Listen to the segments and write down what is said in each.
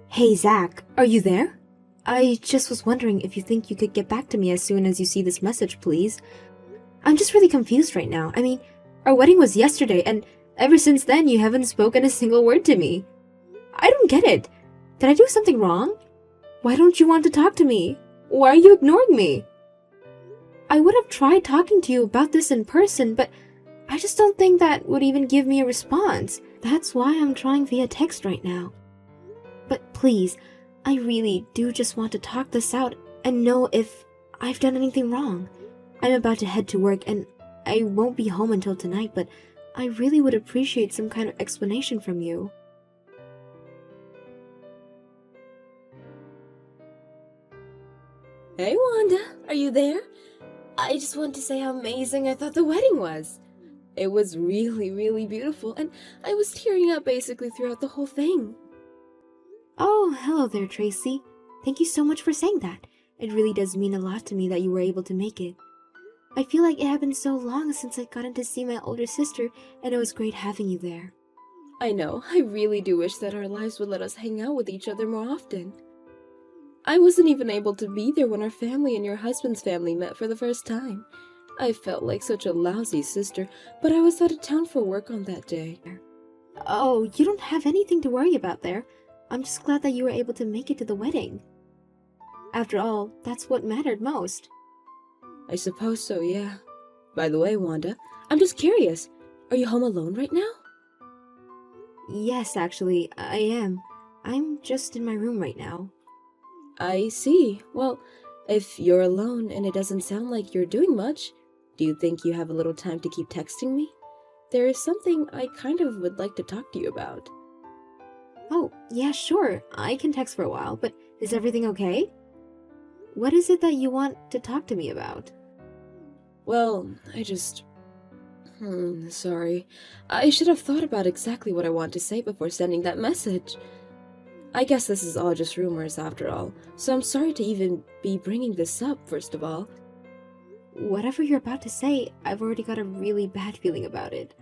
Hey, Zach, are you there? I just was wondering if you think you could get back to me as soon as you see this message, please. I'm just really confused right now. I mean, our wedding was yesterday, and ever since then you haven't spoken a single word to me. I don't get it. Did I do something wrong? Why don't you want to talk to me? Why are you ignoring me? I would have tried talking to you about this in person, but I just don't think that would even give me a response. That's why I'm trying via text right now. But please, I really do just want to talk this out and know if I've done anything wrong. I'm about to head to work and I won't be home until tonight, but I really would appreciate some kind of explanation from you. Hey Wanda, are you there? I just want to say how amazing I thought the wedding was. It was really beautiful, and I was tearing up basically throughout the whole thing. Oh, hello there, Tracy. Thank you so much for saying that. It really does mean a lot to me that you were able to make it. I feel like it had been so long since I gotten to see my older sister, and it was great having you there. I know, I really do wish that our lives would let us hang out with each other more often. I wasn't even able to be there when our family and your husband's family met for the first time. I felt like such a lousy sister, but I was out of town for work on that day. Oh, you don't have anything to worry about there. I'm just glad that you were able to make it to the wedding. After all, that's what mattered most. I suppose so, yeah. By the way, Wanda, I'm just curious. Are you home alone right now? Yes, actually, I am. I'm just in my room right now. I see. Well, if you're alone and it doesn't sound like you're doing much, do you think you have a little time to keep texting me? There is something I kind of would like to talk to you about. Oh, yeah, sure. I can text for a while, but is everything okay? What is it that you want to talk to me about? Well, sorry. I should have thought about exactly what I want to say before sending that message. I guess this is all just rumors after all, so I'm sorry to even be bringing this up, first of all. Whatever you're about to say, I've already got a really bad feeling about it.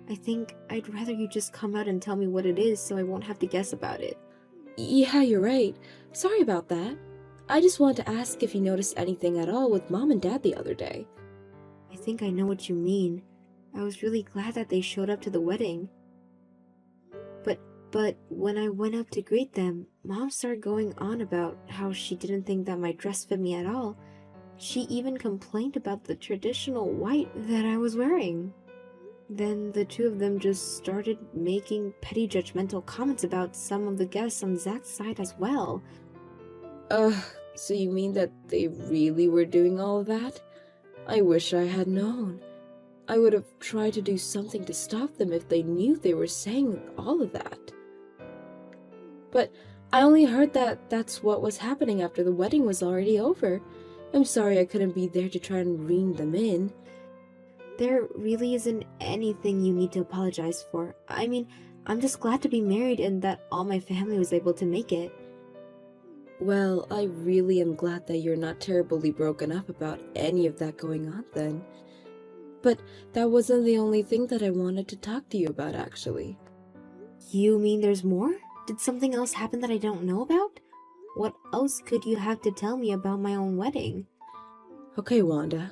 I think I'd rather you just come out and tell me what it is so I won't have to guess about it. Yeah, you're right. Sorry about that. I just wanted to ask if you noticed anything at all with Mom and Dad the other day. I think I know what you mean. I was really glad that they showed up to the wedding. But when I went up to greet them, Mom started going on about how she didn't think that my dress fit me at all. She even complained about the traditional white that I was wearing. Then the two of them just started making petty judgmental comments about some of the guests on Zach's side as well. So you mean that they really were doing all of that? I wish I had known. I would have tried to do something to stop them if they knew they were saying all of that. But I only heard that that's what was happening after the wedding was already over. I'm sorry I couldn't be there to try and rein them in. There really isn't anything you need to apologize for. I mean, I'm just glad to be married and that all my family was able to make it. Well, I really am glad that you're not terribly broken up about any of that going on then. But that wasn't the only thing that I wanted to talk to you about, actually. You mean there's more? Did something else happen that I don't know about? What else could you have to tell me about my own wedding? Okay, Wanda.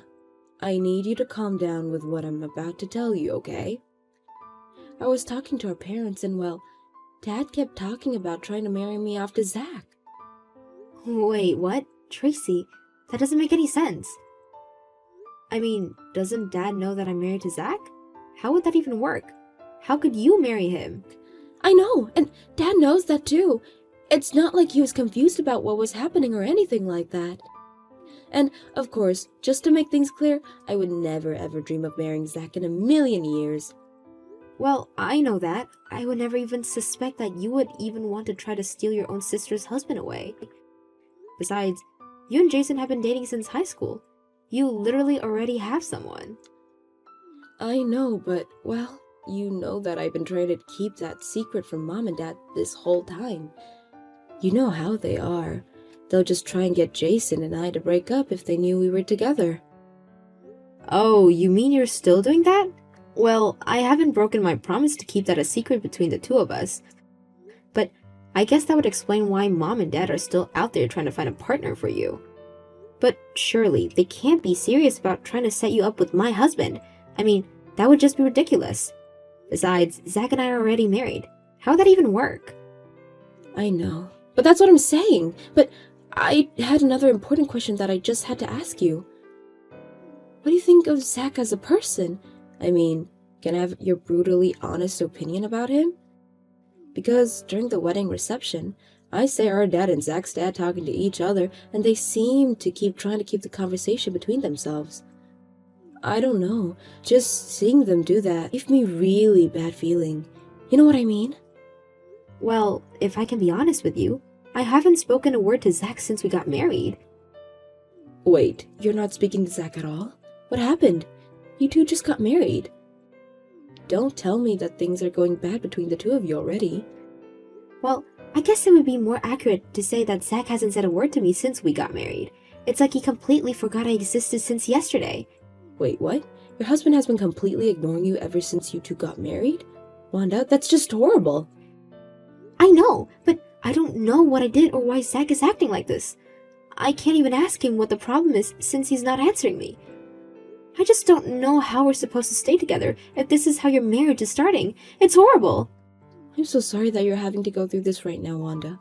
I need you to calm down with what I'm about to tell you, okay? I was talking to our parents and, well, Dad kept talking about trying to marry me off to Zach. Wait, what? Tracy, that doesn't make any sense. I mean, doesn't Dad know that I'm married to Zach? How would that even work? How could you marry him? I know, and Dad knows that too. It's not like he was confused about what was happening or anything like that. And, of course, just to make things clear, I would never ever dream of marrying Zach in a million years. Well, I know that. I would never even suspect that you would even want to try to steal your own sister's husband away. Besides, you and Jason have been dating since high school. You literally already have someone. I know, but, well, you know that I've been trying to keep that secret from Mom and Dad this whole time. You know how they are. They'll just try and get Jason and I to break up if they knew we were together. Oh, you mean you're still doing that? Well, I haven't broken my promise to keep that a secret between the two of us. But I guess that would explain why Mom and Dad are still out there trying to find a partner for you. But surely, they can't be serious about trying to set you up with my husband. I mean, that would just be ridiculous. Besides, Zach and I are already married. How would that even work? I know, but that's what I'm saying. But I had another important question that I just had to ask you. What do you think of Zach as a person? I mean, can I have your brutally honest opinion about him? Because during the wedding reception, I say our dad and Zach's dad talking to each other, and they seem to keep trying to keep the conversation between themselves. I don't know, just seeing them do that gave me really bad feeling. You know what I mean? Well, if I can be honest with you, I haven't spoken a word to Zach since we got married. Wait, you're not speaking to Zach at all? What happened? You two just got married. Don't tell me that things are going bad between the two of you already. Well, I guess it would be more accurate to say that Zach hasn't said a word to me since we got married. It's like he completely forgot I existed since yesterday. Wait, what? Your husband has been completely ignoring you ever since you two got married? Wanda, that's just horrible. I know, but I don't know what I did or why Zach is acting like this. I can't even ask him what the problem is since he's not answering me. I just don't know how we're supposed to stay together if this is how your marriage is starting. It's horrible. I'm so sorry that you're having to go through this right now, Wanda.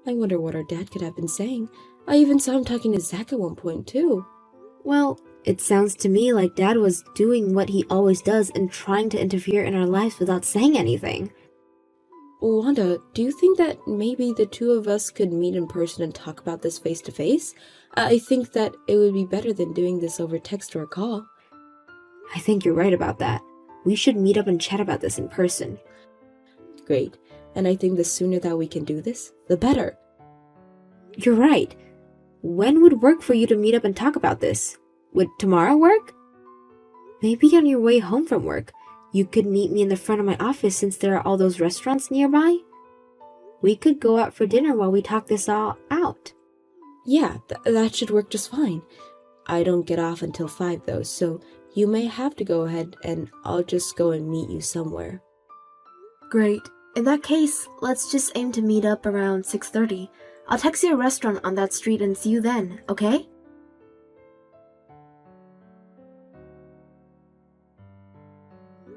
I wonder what our dad could have been saying. I even saw him talking to Zach at one point, too. Well, it sounds to me like Dad was doing what he always does and trying to interfere in our lives without saying anything. Wanda, do you think that maybe the two of us could meet in person and talk about this face to face? I think that it would be better than doing this over text or a call. I think you're right about that. We should meet up and chat about this in person. Great. And I think the sooner that we can do this, the better. You're right. When would work for you to meet up and talk about this? Would tomorrow work? Maybe on your way home from work, you could meet me in the front of my office since there are all those restaurants nearby. We could go out for dinner while we talk this all out. Yeah, that should work just fine. I don't get off until 5 though, so you may have to go ahead and I'll just go and meet you somewhere. Great. In that case, let's just aim to meet up around 6:30. I'll text you a restaurant on that street and see you then, okay?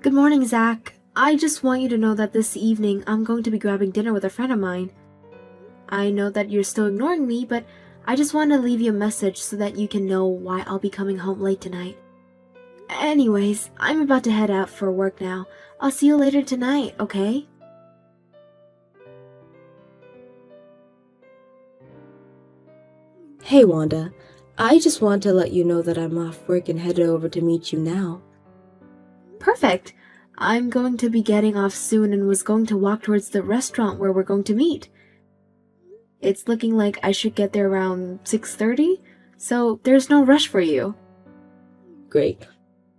Good morning, Zach. I just want you to know that this evening I'm going to be grabbing dinner with a friend of mine. I know that you're still ignoring me, but I just wanted to leave you a message so that you can know why I'll be coming home late tonight. Anyways, I'm about to head out for work now. I'll see you later tonight, okay? Hey Wanda, I just want to let you know that I'm off work and headed over to meet you now. Perfect. I'm going to be getting off soon and was going to walk towards the restaurant where we're going to meet. It's looking like I should get there around 6:30, so there's no rush for you. Great.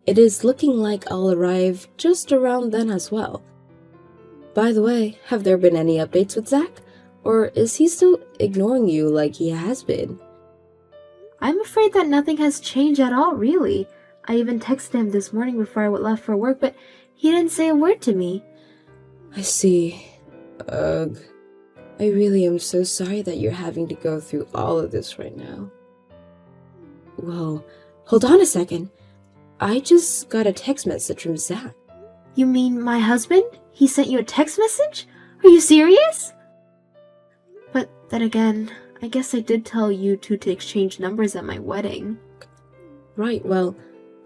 It is looking like I'll arrive just around then as well. By the way, have there been any updates with Zach? Or is he still ignoring you like he has been? I'm afraid that nothing has changed at all, really. I even texted him this morning before I left for work, but he didn't say a word to me. I see. Ugh. I really am so sorry that you're having to go through all of this right now. Whoa, hold on a second. I just got a text message from Zach. You mean my husband? He sent you a text message? Are you serious? But then again, I guess I did tell you two to exchange numbers at my wedding. Right, well,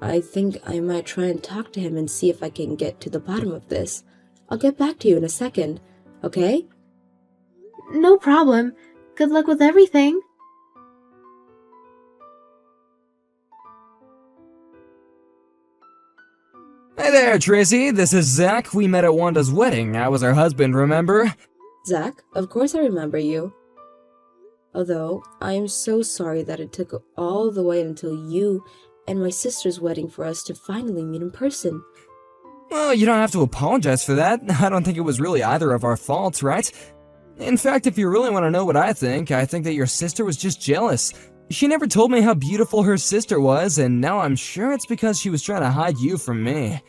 I think I might try and talk to him and see if I can get to the bottom of this. I'll get back to you in a second, okay? No problem. Good luck with everything. Hey there, Tracy. This is Zach. We met at Wanda's wedding. I was her husband, remember? Zach, of course I remember you. Although, I am so sorry that it took all the way until you and my sister's wedding for us to finally meet in person. Well, you don't have to apologize for that. I don't think it was really either of our faults, right? In fact, if you really want to know what I think that your sister was just jealous. She never told me how beautiful her sister was, and now I'm sure it's because she was trying to hide you from me.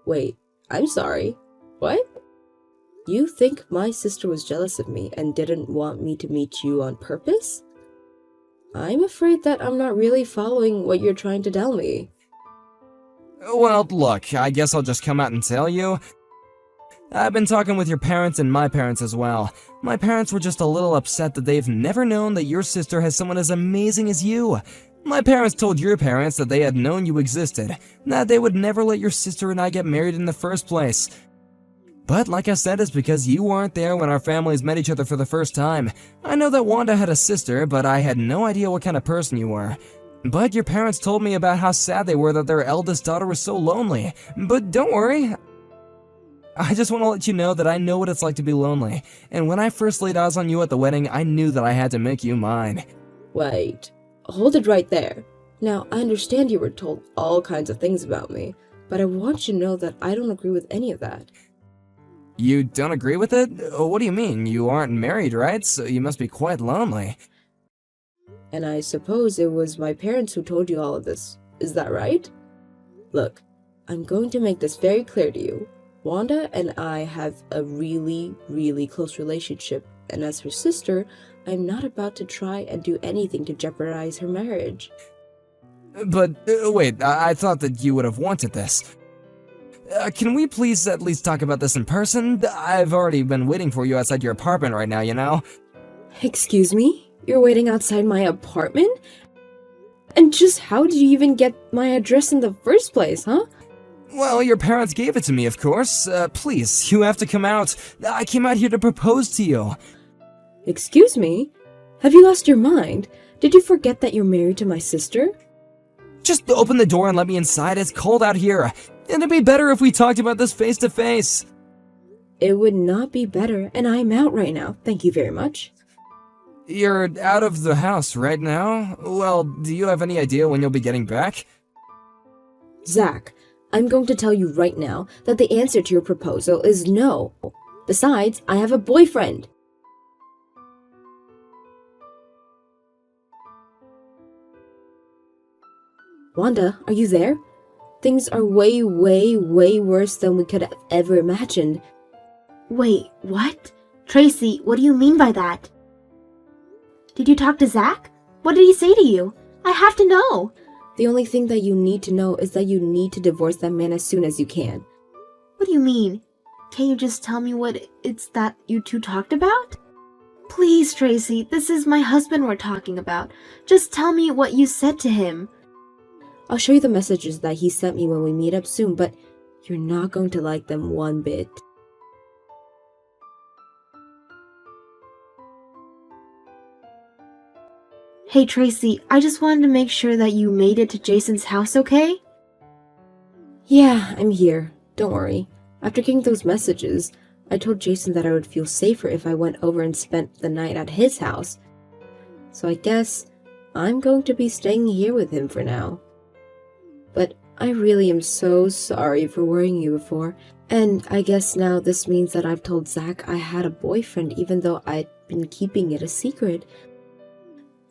Wait, I'm sorry. What? You think my sister was jealous of me and didn't want me to meet you on purpose? I'm afraid that I'm not really following what you're trying to tell me. Well, look, I guess I'll just come out and tell you. I've been talking with your parents and my parents as well. My parents were just a little upset that they've never known that your sister has someone as amazing as you. My parents told your parents that they had known you existed, that they would never let your sister and I get married in the first place. But like I said, it's because you weren't there when our families met each other for the first time. I know that Wanda had a sister, but I had no idea what kind of person you were. But your parents told me about how sad they were that their eldest daughter was so lonely. But don't worry, I just want to let you know that I know what it's like to be lonely. And when I first laid eyes on you at the wedding, I knew that I had to make you mine. Wait, hold it right there. Now, I understand you were told all kinds of things about me, but I want you to know that I don't agree with any of that. You don't agree with it? What do you mean? You aren't married, right? So you must be quite lonely. And I suppose it was my parents who told you all of this. Is that right? Look, I'm going to make this very clear to you. Wanda and I have a really, really close relationship, and as her sister, I'm not about to try and do anything to jeopardize her marriage. But, wait, I thought that you would have wanted this. Can we please at least talk about this in person? I've already been waiting for you outside your apartment right now, you know? Excuse me? You're waiting outside my apartment? And just how did you even get my address in the first place, huh? Well, your parents gave it to me, of course. Please, you have to come out. I came out here to propose to you. Excuse me? Have you lost your mind? Did you forget that you're married to my sister? Just open the door and let me inside. It's cold out here. It'd be better if we talked about this face to face. It would not be better, and I'm out right now. Thank you very much. You're out of the house right now? Well, do you have any idea when you'll be getting back? Zach, I'm going to tell you right now that the answer to your proposal is no. Besides, I have a boyfriend. Wanda, are you there? Things are way, way, way worse than we could have ever imagined. Wait, what? Tracy, what do you mean by that? Did you talk to Zach? What did he say to you? I have to know. The only thing that you need to know is that you need to divorce that man as soon as you can. What do you mean? Can you just tell me what it's that you two talked about? Please, Tracy, this is my husband we're talking about. Just tell me what you said to him. I'll show you the messages that he sent me when we meet up soon, but you're not going to like them one bit. Hey, Tracy, I just wanted to make sure that you made it to Jason's house okay? Yeah, I'm here. Don't worry. After getting those messages, I told Jason that I would feel safer if I went over and spent the night at his house. So I guess I'm going to be staying here with him for now. But I really am so sorry for worrying you before, and I guess now this means that I've told Zach I had a boyfriend even though I'd been keeping it a secret.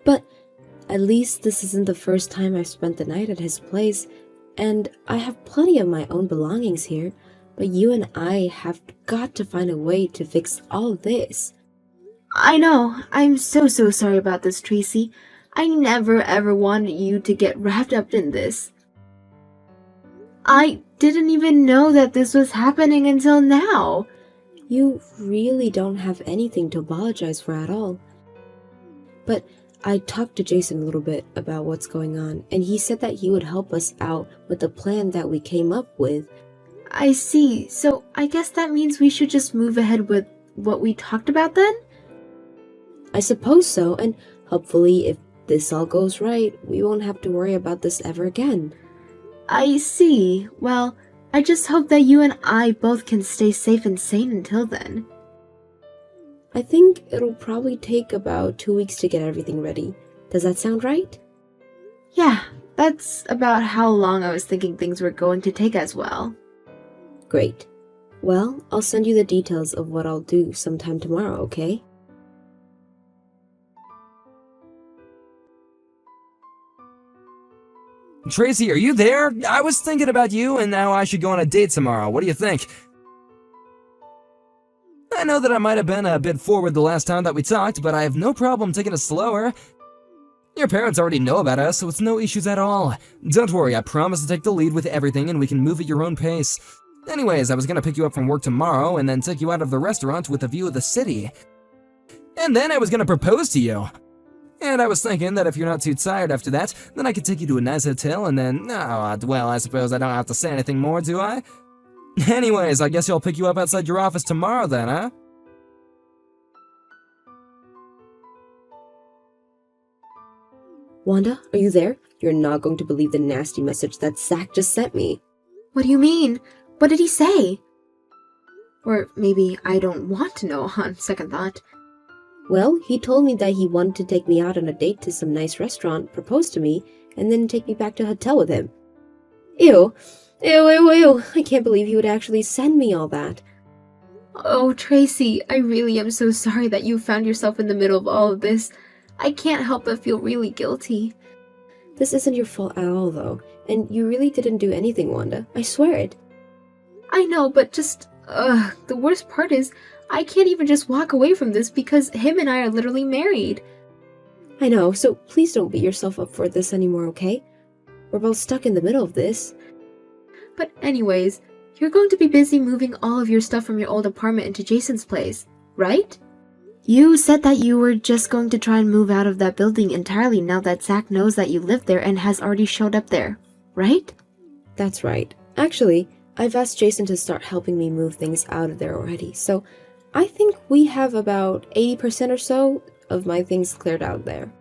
But at least this isn't the first time I've spent the night at his place, and I have plenty of my own belongings here, but you and I have got to find a way to fix all this. I know. I'm so sorry about this, Tracy. I never ever wanted you to get wrapped up in this. I didn't even know that this was happening until now. You really don't have anything to apologize for at all. But I talked to Jason a little bit about what's going on, and he said that he would help us out with the plan that we came up with. I see. So I guess that means we should just move ahead with what we talked about then? I suppose so, and hopefully if this all goes right, we won't have to worry about this ever again. I see. Well, I just hope that you and I both can stay safe and sane until then. I think it'll probably take about 2 weeks to get everything ready. Does that sound right? Yeah, that's about how long I was thinking things were going to take as well. Great. Well, I'll send you the details of what I'll do sometime tomorrow, okay? Tracy, are you there? I was thinking about you, and now I should go on a date tomorrow. What do you think? I know that I might have been a bit forward the last time that we talked, but I have no problem taking it slower. Your parents already know about us, so it's no issues at all. Don't worry, I promise to take the lead with everything and we can move at your own pace. Anyways, I was gonna pick you up from work tomorrow and then take you out of the restaurant with a view of the city. And then I was gonna propose to you. And I was thinking that if you're not too tired after that, then I could take you to a nice hotel and then, well, I suppose I don't have to say anything more, do I? Anyways, I guess I'll pick you up outside your office tomorrow then, huh? Wanda, are you there? You're not going to believe the nasty message that Zach just sent me. What do you mean? What did he say? Or maybe I don't want to know on second thought. Well, he told me that he wanted to take me out on a date to some nice restaurant, propose to me, and then take me back to a hotel with him. Ew. Ew, ew, ew. I can't believe he would actually send me all that. Oh, Tracy, I really am so sorry that you found yourself in the middle of all of this. I can't help but feel really guilty. This isn't your fault at all, though, and you really didn't do anything, Wanda. I swear it. I know, but the worst part is, I can't even just walk away from this because him and I are literally married. I know, so please don't beat yourself up for this anymore, okay? We're both stuck in the middle of this. But anyways, you're going to be busy moving all of your stuff from your old apartment into Jason's place, right? You said that you were just going to try and move out of that building entirely now that Zach knows that you live there and has already showed up there, right? That's right. Actually, I've asked Jason to start helping me move things out of there already, so I think we have about 80% or so of my things cleared out there.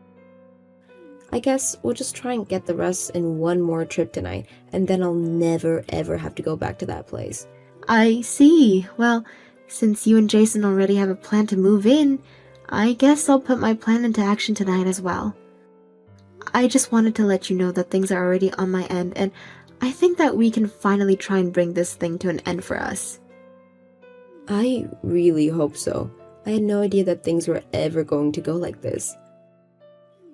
I guess we'll just try and get the rest in one more trip tonight, and then I'll never ever have to go back to that place. I see. Well, since you and Jason already have a plan to move in, I guess I'll put my plan into action tonight as well. I just wanted to let you know that things are already on my end, and I think that we can finally try and bring this thing to an end for us. I really hope so. I had no idea that things were ever going to go like this.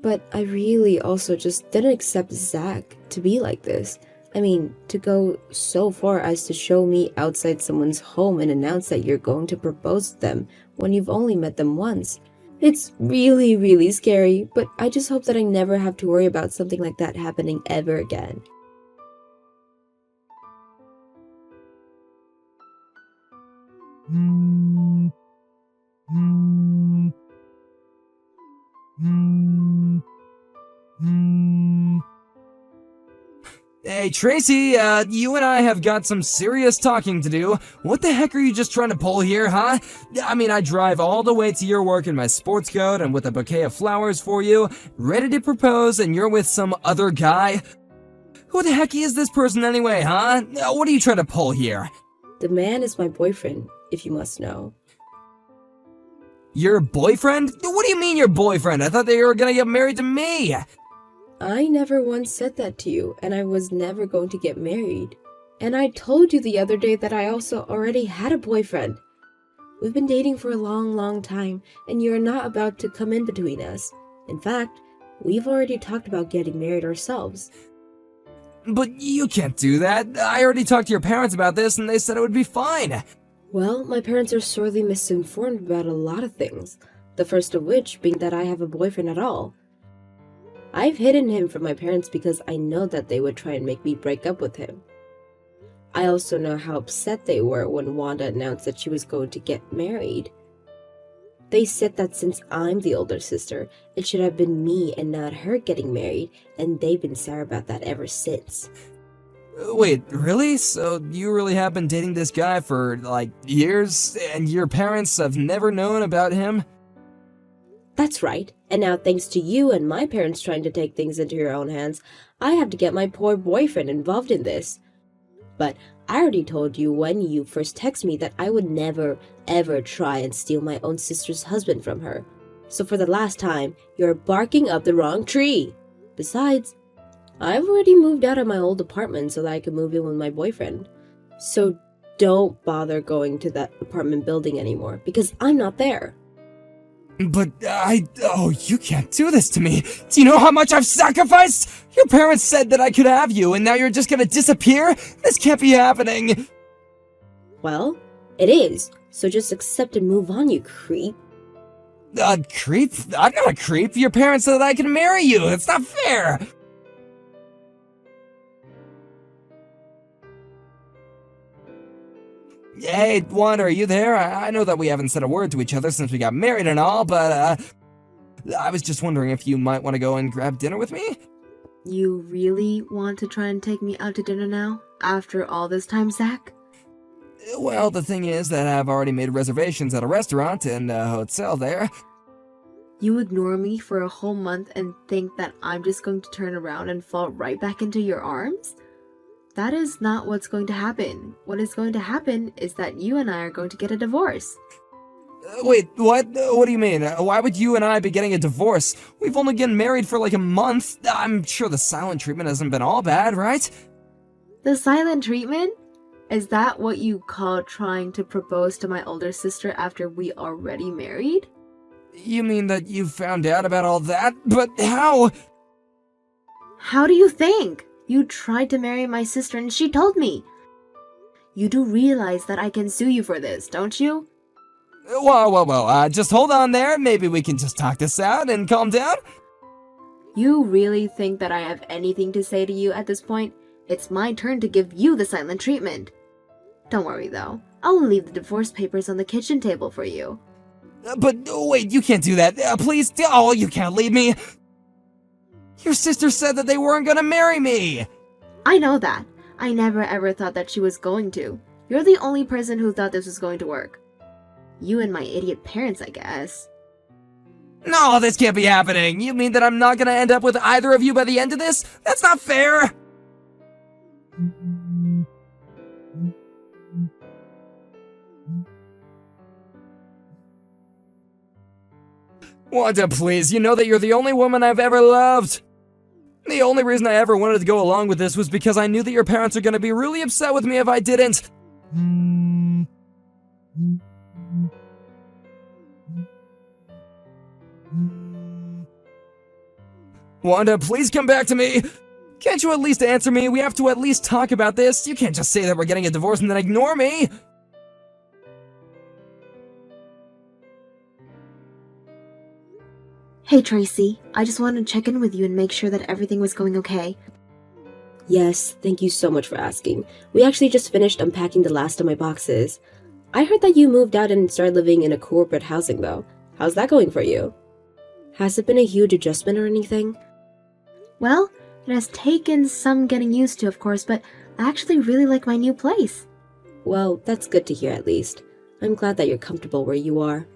But I really also just didn't accept Zach to be like this. I mean, to go so far as to show me outside someone's home and announce that you're going to propose to them when you've only met them once. It's really, really scary, but I just hope that I never have to worry about something like that happening ever again. Hey, Tracy, you and I have got some serious talking to do. What the heck are you just trying to pull here, huh? I mean, I drive all the way to your work in my sports coat and with a bouquet of flowers for you, ready to propose, and you're with some other guy? Who the heck is this person anyway, huh? What are you trying to pull here? The man is my boyfriend, if you must know. Your boyfriend? What do you mean your boyfriend? I thought that you were gonna get married to me! I never once said that to you, and I was never going to get married. And I told you the other day that I also already had a boyfriend. We've been dating for a long, long time, and you're not about to come in between us. In fact, we've already talked about getting married ourselves. But you can't do that. I already talked to your parents about this, and they said it would be fine. Well, my parents are sorely misinformed about a lot of things, the first of which being that I have a boyfriend at all. I've hidden him from my parents because I know that they would try and make me break up with him. I also know how upset they were when Wanda announced that she was going to get married. They said that since I'm the older sister, it should have been me and not her getting married, and they've been sour about that ever since. Wait, really? So you really have been dating this guy for, like, years, and your parents have never known about him? That's right, and now thanks to you and my parents trying to take things into your own hands, I have to get my poor boyfriend involved in this. But I already told you when you first texted me that I would never, ever try and steal my own sister's husband from her. So for the last time, you're barking up the wrong tree. Besides, I've already moved out of my old apartment so that I can move in with my boyfriend. So don't bother going to that apartment building anymore, because I'm not there. But you can't do this to me. Do you know how much I've sacrificed? Your parents said that I could have you, and now you're just gonna disappear? This can't be happening. Well, it is. So just accept and move on, you creep. Creep? I'm not a creep. Your parents said that I can marry you. It's not fair. Hey, Wanda, are you there? I know that we haven't said a word to each other since we got married and all, but, I was just wondering if you might want to go and grab dinner with me? You really want to try and take me out to dinner now? After all this time, Zach? Well, the thing is that I've already made reservations at a restaurant and a hotel there. You ignore me for a whole month and think that I'm just going to turn around and fall right back into your arms? That is not what's going to happen. What is going to happen is that you and I are going to get a divorce. Wait, what? What do you mean? Why would you and I be getting a divorce? We've only been married for like a month. I'm sure the silent treatment hasn't been all bad, right? The silent treatment? Is that what you call trying to propose to my older sister after we already married? You mean that you found out about all that? But how? How do you think? You tried to marry my sister and she told me. You do realize that I can sue you for this, don't you? Whoa, just hold on there. Maybe we can just talk this out and calm down? You really think that I have anything to say to you at this point? It's my turn to give you the silent treatment. Don't worry though, I'll leave the divorce papers on the kitchen table for you. But wait, you can't do that. Please, oh, you can't leave me. Your sister said that they weren't gonna marry me. I know that. I never ever thought that she was going to. You're the only person who thought this was going to work. You and my idiot parents, I guess. No, this can't be happening. You mean that I'm not gonna end up with either of you by the end of this? That's not fair. Wanda, please, you know that you're the only woman I've ever loved. The only reason I ever wanted to go along with this was because I knew that your parents are gonna be really upset with me if I didn't. Wanda, please come back to me. Can't you at least answer me? We have to at least talk about this. You can't just say that we're getting a divorce and then ignore me. Hey Tracy, I just wanted to check in with you and make sure that everything was going okay. Yes, thank you so much for asking. We actually just finished unpacking the last of my boxes. I heard that you moved out and started living in a corporate housing though. How's that going for you? Has it been a huge adjustment or anything? Well, it has taken some getting used to, of course, but I actually really like my new place. Well, that's good to hear at least. I'm glad that you're comfortable where you are.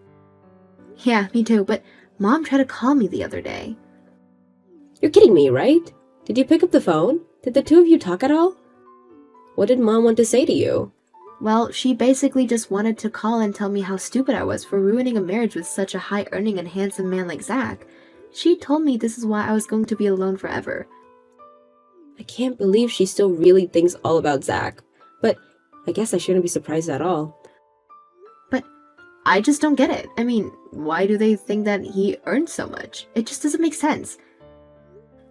Yeah, me too, but Mom tried to call me the other day. You're kidding me, right? Did you pick up the phone? Did the two of you talk at all? What did Mom want to say to you? Well, she basically just wanted to call and tell me how stupid I was for ruining a marriage with such a high-earning and handsome man like Zach. She told me this is why I was going to be alone forever. I can't believe she still really thinks all about Zach. But I guess I shouldn't be surprised at all. But I just don't get it. I mean, why do they think that he earned so much? It just doesn't make sense.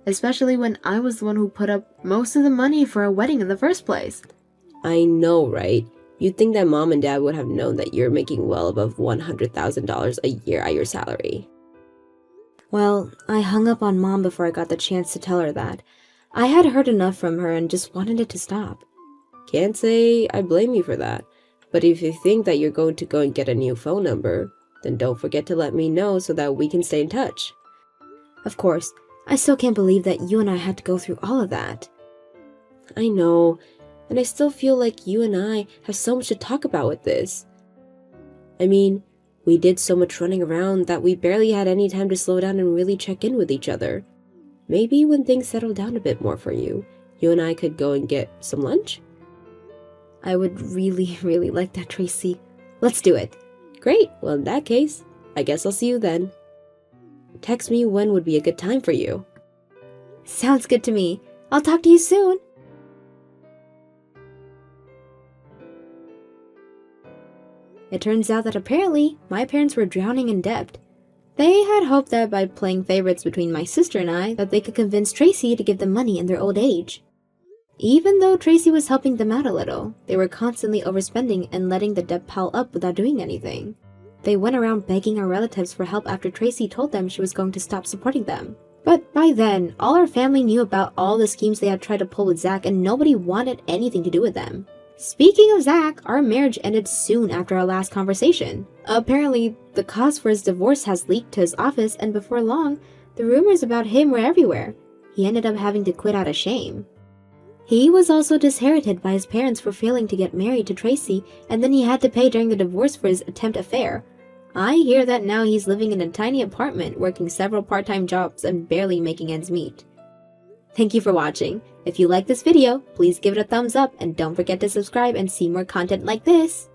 Especially when I was the one who put up most of the money for a wedding in the first place. I know, right? You'd think that Mom and Dad would have known that you're making well above $100,000 a year at your salary. Well, I hung up on Mom before I got the chance to tell her that. I had heard enough from her and just wanted it to stop. Can't say I blame you for that. But if you think that you're going to go and get a new phone number, then don't forget to let me know so that we can stay in touch. Of course, I still can't believe that you and I had to go through all of that. I know, and I still feel like you and I have so much to talk about with this. I mean, we did so much running around that we barely had any time to slow down and really check in with each other. Maybe when things settle down a bit more for you, you and I could go and get some lunch? I would really, really like that, Tracy. Let's do it. Great, well in that case, I guess I'll see you then. Text me when would be a good time for you. Sounds good to me. I'll talk to you soon. It turns out that apparently my parents were drowning in debt. They had hoped that by playing favorites between my sister and I that they could convince Tracy to give them money in their old age. Even though Tracy was helping them out a little, they were constantly overspending and letting the debt pile up without doing anything. They went around begging our relatives for help after Tracy told them she was going to stop supporting them. But by then, all our family knew about all the schemes they had tried to pull with Zach, and nobody wanted anything to do with them. Speaking of Zach, our marriage ended soon after our last conversation. Apparently, the cause for his divorce has leaked to his office, and before long, the rumors about him were everywhere. He ended up having to quit out of shame. He was also disinherited by his parents for failing to get married to Tracy, and then he had to pay during the divorce for his attempt affair. I hear that now he's living in a tiny apartment, working several part-time jobs and barely making ends meet. Thank you for watching. If you like this video, please give it a thumbs up and don't forget to subscribe and see more content like this.